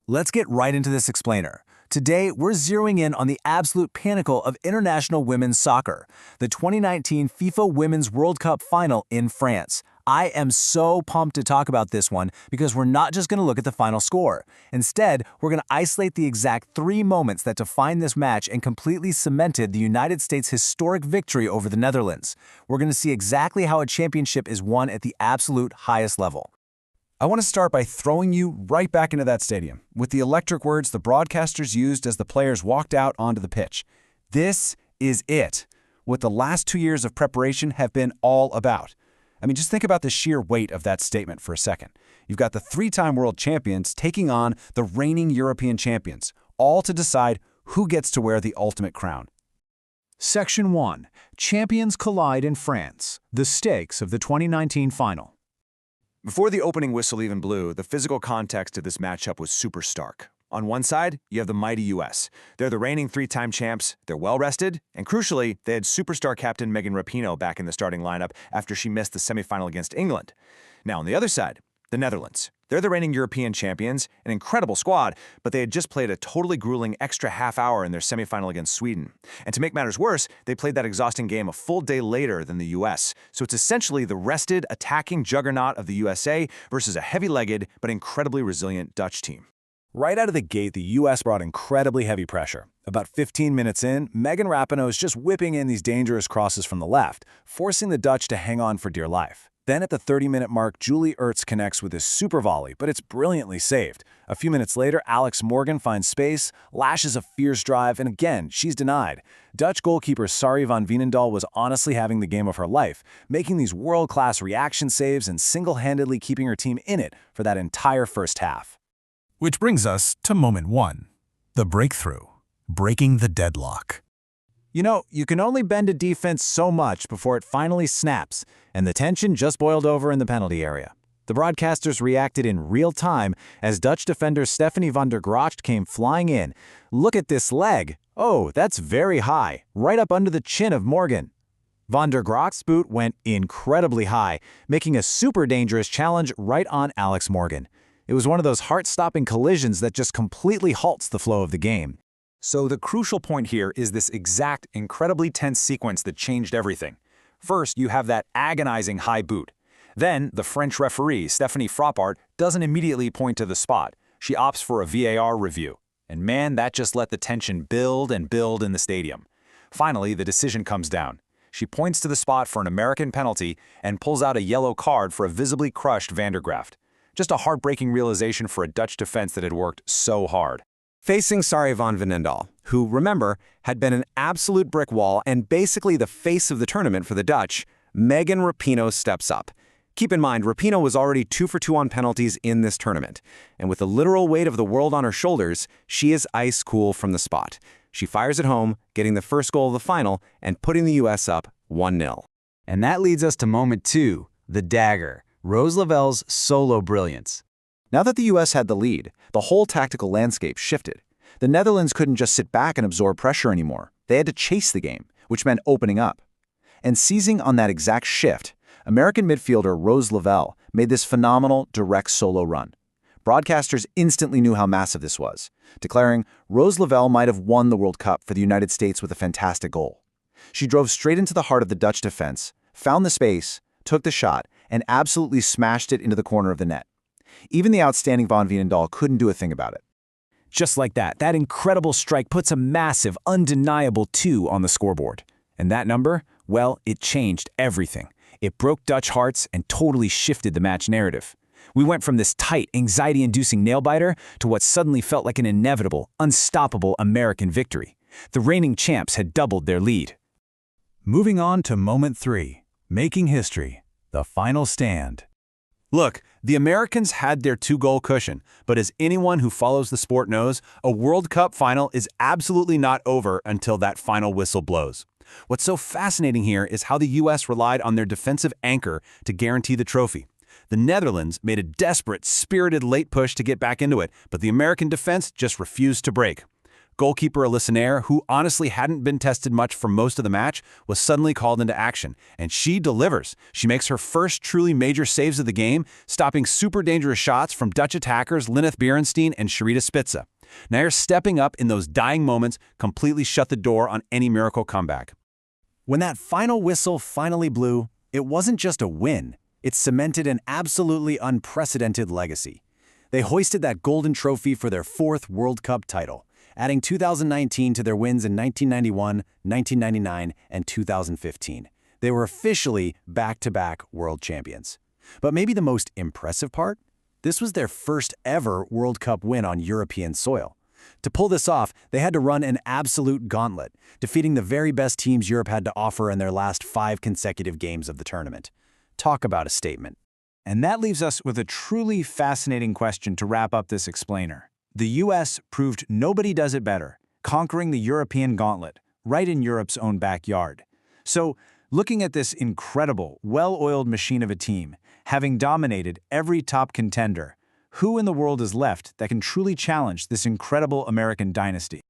Let's get right into this explainer. Today, we're zeroing in on the absolute pinnacle of international women's soccer, the 2019 FIFA Women's World Cup final in France. I am so pumped to talk about this one because we're not just going to look at the final score. Instead, we're going to isolate the exact 3 moments that defined this match and completely cemented the United States' historic victory over the Netherlands. We're going to see exactly how a championship is won at the absolute highest level. I want to start by throwing you right back into that stadium, with the electric words the broadcasters used as the players walked out onto the pitch. This is it, what the last 2 years of preparation have been all about. I mean, just think about the sheer weight of that statement for a second. You've got the 3-time world champions taking on the reigning European champions, all to decide who gets to wear the ultimate crown. Section 1. Champions collide in France. The stakes of the 2019 final. Before the opening whistle even blew, the physical context of this matchup was super stark. On one side, you have the mighty US. They're the reigning 3-time champs, they're well-rested, and crucially, they had superstar captain Megan Rapinoe back in the starting lineup after she missed the semifinal against England. Now on the other side, the Netherlands. They're the reigning European champions, an incredible squad, but they had just played a totally grueling extra half hour in their semifinal against Sweden. And to make matters worse, they played that exhausting game a full day later than the US. So it's essentially the rested, attacking juggernaut of the USA versus a heavy-legged but incredibly resilient Dutch team. Right out of the gate, the U.S. brought incredibly heavy pressure. About 15 minutes in, Megan Rapinoe is just whipping in these dangerous crosses from the left, forcing the Dutch to hang on for dear life. Then at the 30-minute mark, Julie Ertz connects with a super volley, but it's brilliantly saved. A few minutes later, Alex Morgan finds space, lashes a fierce drive, and again, she's denied. Dutch goalkeeper Sari van Veenendaal was honestly having the game of her life, making these world-class reaction saves and single-handedly keeping her team in it for that entire first half. Which brings us to moment 1, the breakthrough, breaking the deadlock. You know, you can only bend a defense so much before it finally snaps, and the tension just boiled over in the penalty area. The broadcasters reacted in real time as Dutch defender Stephanie van der Gracht came flying in. Look at this leg. Oh, that's very high, right up under the chin of Morgan. Van der Gracht's boot went incredibly high, making a super dangerous challenge right on Alex Morgan. It was one of those heart-stopping collisions that just completely halts the flow of the game. So the crucial point here is this exact, incredibly tense sequence that changed everything. First, you have that agonizing high boot. Then, the French referee, Stephanie Frappart, doesn't immediately point to the spot. She opts for a VAR review. And man, that just let the tension build and build in the stadium. Finally, the decision comes down. She points to the spot for an American penalty and pulls out a yellow card for a visibly crushed Van der Gracht. Just a heartbreaking realization for a Dutch defense that had worked so hard. Facing Sari van Veenendaal, who, remember, had been an absolute brick wall and basically the face of the tournament for the Dutch, Megan Rapinoe steps up. Keep in mind, Rapinoe was already 2 for 2 on penalties in this tournament, and with the literal weight of the world on her shoulders, she is ice cool from the spot. She fires it home, getting the first goal of the final and putting the U.S. up 1-0. And that leads us to moment 2, the dagger, Rose Lavelle's solo brilliance. Now that the U.S. had the lead, the whole tactical landscape shifted. The Netherlands couldn't just sit back and absorb pressure anymore. They had to chase the game, which meant opening up. And seizing on that exact shift, American midfielder Rose Lavelle made this phenomenal, direct solo run. Broadcasters instantly knew how massive this was, declaring Rose Lavelle might have won the World Cup for the United States with a fantastic goal. She drove straight into the heart of the Dutch defense, found the space, took the shot, and absolutely smashed it into the corner of the net. Even the outstanding Van Veenendaal couldn't do a thing about it. Just like that incredible strike puts a massive, undeniable 2 on the scoreboard. And that number, well, it changed everything. It broke Dutch hearts and totally shifted the match narrative. We went from this tight, anxiety-inducing nail-biter to what suddenly felt like an inevitable, unstoppable American victory. The reigning champs had doubled their lead. Moving on to moment 3, making history, the final stand. Look, the Americans had their 2-goal cushion, but as anyone who follows the sport knows, a World Cup final is absolutely not over until that final whistle blows. What's so fascinating here is how the U.S. relied on their defensive anchor to guarantee the trophy. The Netherlands made a desperate, spirited late push to get back into it, but the American defense just refused to break. Goalkeeper Elisinaire, who honestly hadn't been tested much for most of the match, was suddenly called into action, and she delivers. She makes her first truly major saves of the game, stopping super dangerous shots from Dutch attackers Lineth Bierenstein and Sharita Spitza. Nair stepping up in those dying moments completely shut the door on any miracle comeback. When that final whistle finally blew, it wasn't just a win, it cemented an absolutely unprecedented legacy. They hoisted that golden trophy for their 4th World Cup title, adding 2019 to their wins in 1991, 1999, and 2015. They were officially back-to-back world champions. But maybe the most impressive part? This was their first ever World Cup win on European soil. To pull this off, they had to run an absolute gauntlet, defeating the very best teams Europe had to offer in their last 5 consecutive games of the tournament. Talk about a statement. And that leaves us with a truly fascinating question to wrap up this explainer. The US proved nobody does it better, conquering the European gauntlet, right in Europe's own backyard. So, looking at this incredible, well-oiled machine of a team, having dominated every top contender, who in the world is left that can truly challenge this incredible American dynasty?